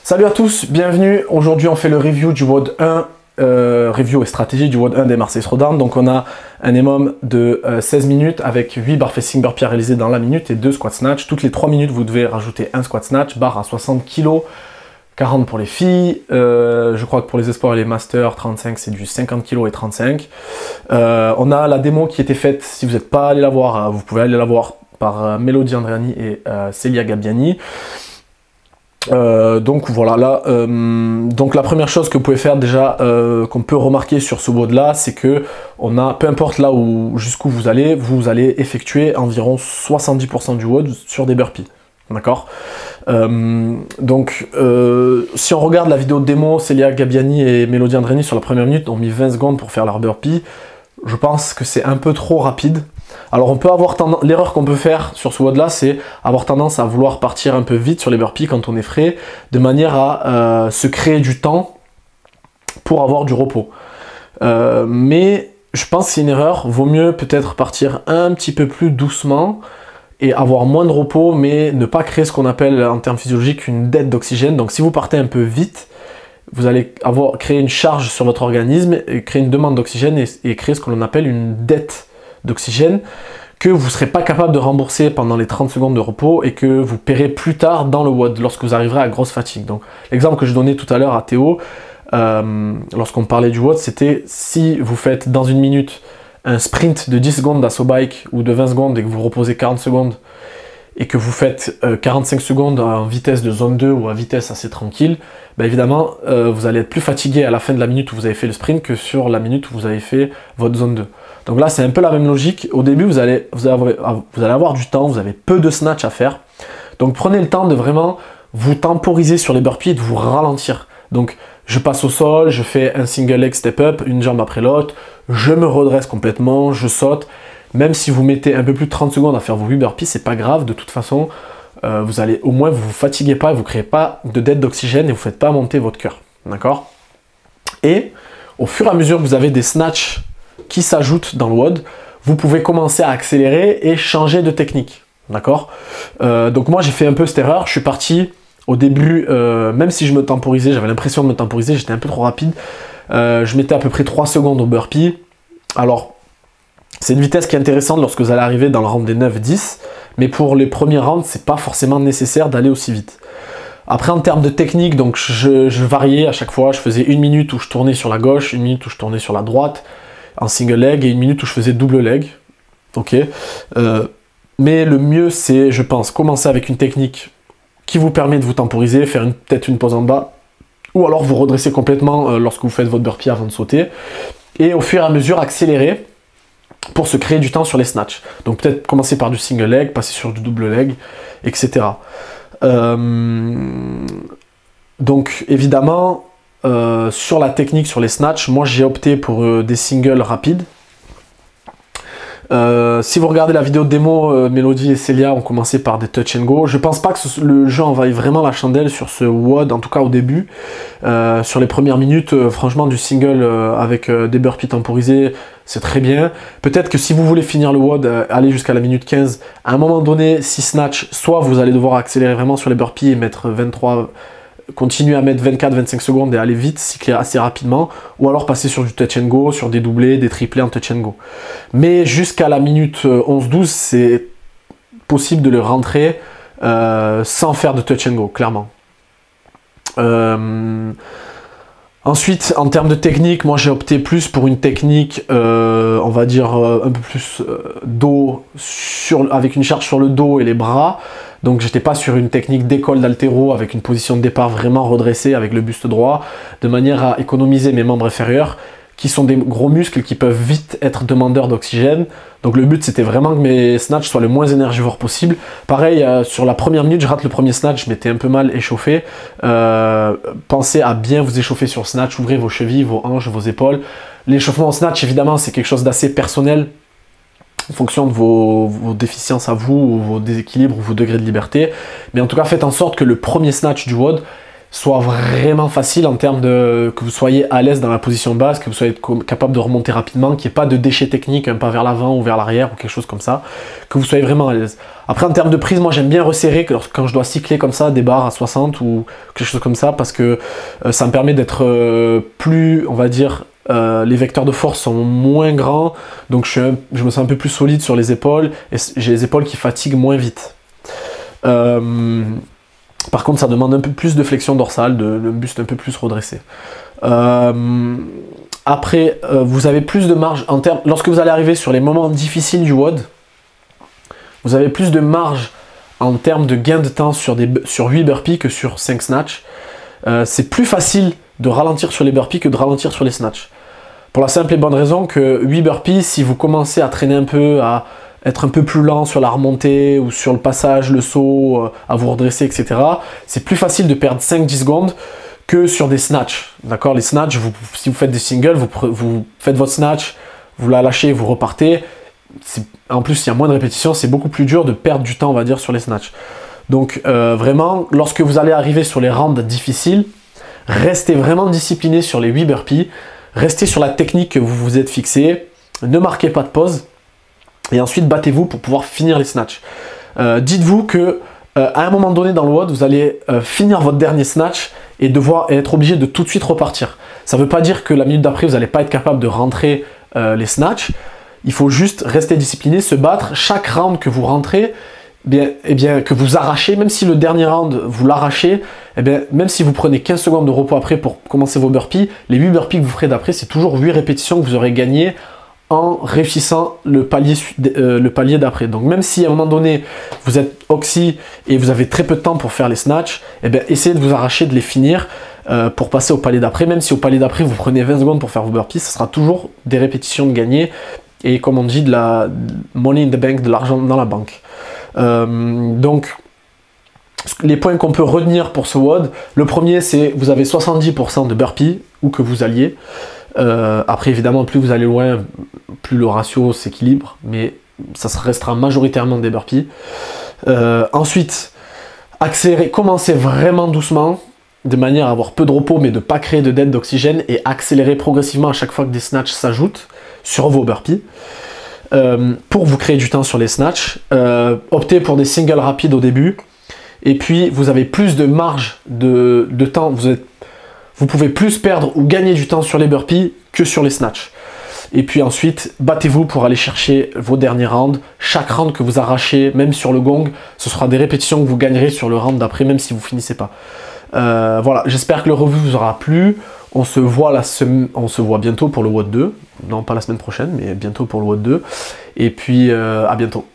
Salut à tous, bienvenue. Aujourd'hui on fait le review du WOD 1, review et stratégie du WOD 1 des Marseille Throwdown. Donc on a un EMOM de 16 minutes avec 8 barres facing burpees réalisées dans la minute et 2 squat snatch. Toutes les 3 minutes vous devez rajouter un squat snatch, barre à 60 kg, 40 pour les filles. Je crois que pour les espoirs et les masters, 35 c'est du 50 kg et 35. On a la démo qui était faite, si vous n'êtes pas allé la voir, vous pouvez aller la voir par Mélodie Andriani et Célia Gabbiani. Donc voilà, là, donc la première chose que vous pouvez faire déjà, qu'on peut remarquer sur ce WOD là, c'est que on a, peu importe là où jusqu'où vous allez effectuer environ 70% du WOD sur des burpees, d'accord. Si on regarde la vidéo de démo, Célia Gabbiani et Mélodie Andriani sur la première minute ont mis 20 secondes pour faire leur burpee. Je pense que c'est un peu trop rapide. Alors on peut avoir tendance, l'erreur qu'on peut faire sur ce WOD là, c'est avoir tendance à vouloir partir un peu vite sur les burpees quand on est frais, de manière à se créer du temps pour avoir du repos. Mais je pense que c'est une erreur, vaut mieux peut-être partir un petit peu plus doucement et avoir moins de repos, mais ne pas créer ce qu'on appelle en termes physiologiques une dette d'oxygène. Donc si vous partez un peu vite, vous allez créer une charge sur votre organisme, et créer une demande d'oxygène et créer ce que l'on appelle une dette d'oxygène que vous ne serez pas capable de rembourser pendant les 30 secondes de repos et que vous paierez plus tard dans le WOD lorsque vous arriverez à grosse fatigue. Donc l'exemple que je donnais tout à l'heure à Théo, lorsqu'on parlait du WOD, c'était si vous faites dans une minute un sprint de 10 secondes d'assaut bike ou de 20 secondes et que vous reposez 40 secondes et que vous faites 45 secondes en vitesse de zone 2 ou à vitesse assez tranquille, ben évidemment vous allez être plus fatigué à la fin de la minute où vous avez fait le sprint que sur la minute où vous avez fait votre zone 2. Donc là c'est un peu la même logique. Au début vous allez avoir du temps, vous avez peu de snatch à faire. Donc prenez le temps de vraiment vous temporiser sur les burpees et de vous ralentir. Donc je passe au sol, je fais un single leg step up, une jambe après l'autre, je me redresse complètement, je saute. Même si vous mettez un peu plus de 30 secondes à faire vos 8 burpees, c'est pas grave, de toute façon, vous allez au moins vous fatiguez pas, vous ne créez pas de dette d'oxygène et vous ne faites pas monter votre cœur. D'accord? Et au fur et à mesure que vous avez des snatchs qui s'ajoutent dans le WOD, vous pouvez commencer à accélérer et changer de technique. D'accord? Donc moi j'ai fait un peu cette erreur, je suis parti au début, même si je me temporisais, j'avais l'impression de me temporiser, j'étais un peu trop rapide. Je mettais à peu près 3 secondes au burpee. Alors, c'est une vitesse qui est intéressante lorsque vous allez arriver dans le round des 9-10, mais pour les premiers rounds, c'est pas forcément nécessaire d'aller aussi vite. Après, en termes de technique, donc je variais à chaque fois, je faisais une minute où je tournais sur la gauche, une minute où je tournais sur la droite, en single leg, et une minute où je faisais double leg. Ok. Mais le mieux, c'est, je pense, commencer avec une technique qui vous permet de vous temporiser, faire peut-être une pause en bas, ou alors vous redresser complètement lorsque vous faites votre burpee avant de sauter, et au fur et à mesure accélérer pour se créer du temps sur les snatchs. Donc peut-être commencer par du single leg, passer sur du double leg, etc. Donc évidemment, sur la technique, sur les snatchs, moi j'ai opté pour des singles rapides. Si vous regardez la vidéo de démo, Mélodie et Célia ont commencé par des touch and go. Je pense pas que le jeu envahit vraiment la chandelle sur ce WOD, en tout cas au début. Sur les premières minutes, franchement du single avec des burpees temporisés, c'est très bien. Peut-être que si vous voulez finir le WOD, aller jusqu'à la minute 15, à un moment donné, si snatch, soit vous allez devoir accélérer vraiment sur les burpees et mettre 23... continuer à mettre 24-25 secondes et aller vite, cycler assez rapidement, ou alors passer sur du touch and go, sur des doublés, des triplés en touch and go. Mais jusqu'à la minute 11-12, c'est possible de le rentrer sans faire de touch and go, clairement. Ensuite, en termes de technique, moi j'ai opté plus pour une technique, on va dire un peu plus dos, avec une charge sur le dos et les bras. Donc j'étais pas sur une technique d'école d'haltéro avec une position de départ vraiment redressée avec le buste droit, de manière à économiser mes membres inférieurs, qui sont des gros muscles qui peuvent vite être demandeurs d'oxygène. Donc le but c'était vraiment que mes snatchs soient le moins énergivores possible. Pareil, sur la première minute, je rate le premier snatch, je m'étais un peu mal échauffé. Pensez à bien vous échauffer sur le snatch, ouvrez vos chevilles, vos hanches, vos épaules. L'échauffement au snatch, évidemment, c'est quelque chose d'assez personnel en fonction de vos déficiences à vous, ou vos déséquilibres, ou vos degrés de liberté. Mais en tout cas, faites en sorte que le premier snatch du WOD soit vraiment facile en termes de que vous soyez à l'aise dans la position basse, que vous soyez capable de remonter rapidement, qu'il n'y ait pas de déchets techniques, un pas vers l'avant ou vers l'arrière ou quelque chose comme ça, que vous soyez vraiment à l'aise. Après en termes de prise, moi j'aime bien resserrer quand je dois cycler comme ça des barres à 60 ou quelque chose comme ça, parce que ça me permet d'être plus, on va dire, les vecteurs de force sont moins grands, donc je me sens un peu plus solide sur les épaules et j'ai les épaules qui fatiguent moins vite. Par contre, ça demande un peu plus de flexion dorsale, le buste un peu plus redressé. Après, vous avez plus de marge en termes. Lorsque vous allez arriver sur les moments difficiles du WOD, vous avez plus de marge en termes de gain de temps sur 8 burpees que sur 5 snatch. C'est plus facile de ralentir sur les burpees que de ralentir sur les snatch. Pour la simple et bonne raison que 8 burpees, si vous commencez à traîner un peu, à être un peu plus lent sur la remontée ou sur le passage, le saut, à vous redresser, etc. C'est plus facile de perdre 5-10 secondes que sur des snatchs. D'accord? Les snatchs, si vous faites des singles, vous faites votre snatch, vous la lâchez, vous repartez. En plus, il y a moins de répétitions, c'est beaucoup plus dur de perdre du temps, on va dire, sur les snatchs. Donc vraiment, lorsque vous allez arriver sur les rounds difficiles, restez vraiment discipliné sur les 8 burpees, restez sur la technique que vous vous êtes fixé, ne marquez pas de pause. Et ensuite, battez-vous pour pouvoir finir les snatchs. Dites-vous que à un moment donné dans le WOD, vous allez finir votre dernier snatch et être obligé de tout de suite repartir. Ça ne veut pas dire que la minute d'après, vous n'allez pas être capable de rentrer les snatchs. Il faut juste rester discipliné, se battre. Chaque round que vous rentrez, que vous arrachez, même si le dernier round vous l'arrachez, même si vous prenez 15 secondes de repos après pour commencer vos burpees, les 8 burpees que vous ferez d'après, c'est toujours 8 répétitions que vous aurez gagnées en réussissant le palier d'après. Donc même si à un moment donné vous êtes oxy et vous avez très peu de temps pour faire les snatchs, essayez de vous arracher, de les finir pour passer au palier d'après. Même si au palier d'après vous prenez 20 secondes pour faire vos burpees, ce sera toujours des répétitions de gagner et comme on dit de la money in the bank, de l'argent dans la banque. Donc les points qu'on peut retenir pour ce WOD, le premier c'est vous avez 70% de burpees où que vous alliez. Après évidemment plus vous allez loin, plus le ratio s'équilibre, mais ça restera majoritairement des burpees. Ensuite, accélérez, commencez vraiment doucement, de manière à avoir peu de repos, mais de ne pas créer de dette d'oxygène, et accélérez progressivement à chaque fois que des snatchs s'ajoutent sur vos burpees. Pour vous créer du temps sur les snatchs, optez pour des singles rapides au début, et puis vous avez plus de marge de temps, vous pouvez plus perdre ou gagner du temps sur les burpees que sur les snatchs. Et puis ensuite, battez-vous pour aller chercher vos derniers rounds. Chaque round que vous arrachez, même sur le gong, ce sera des répétitions que vous gagnerez sur le round d'après, même si vous finissez pas. Voilà, j'espère que le review vous aura plu. On se voit bientôt pour le WOD 2. Non, pas la semaine prochaine, mais bientôt pour le WOD 2. Et puis, à bientôt.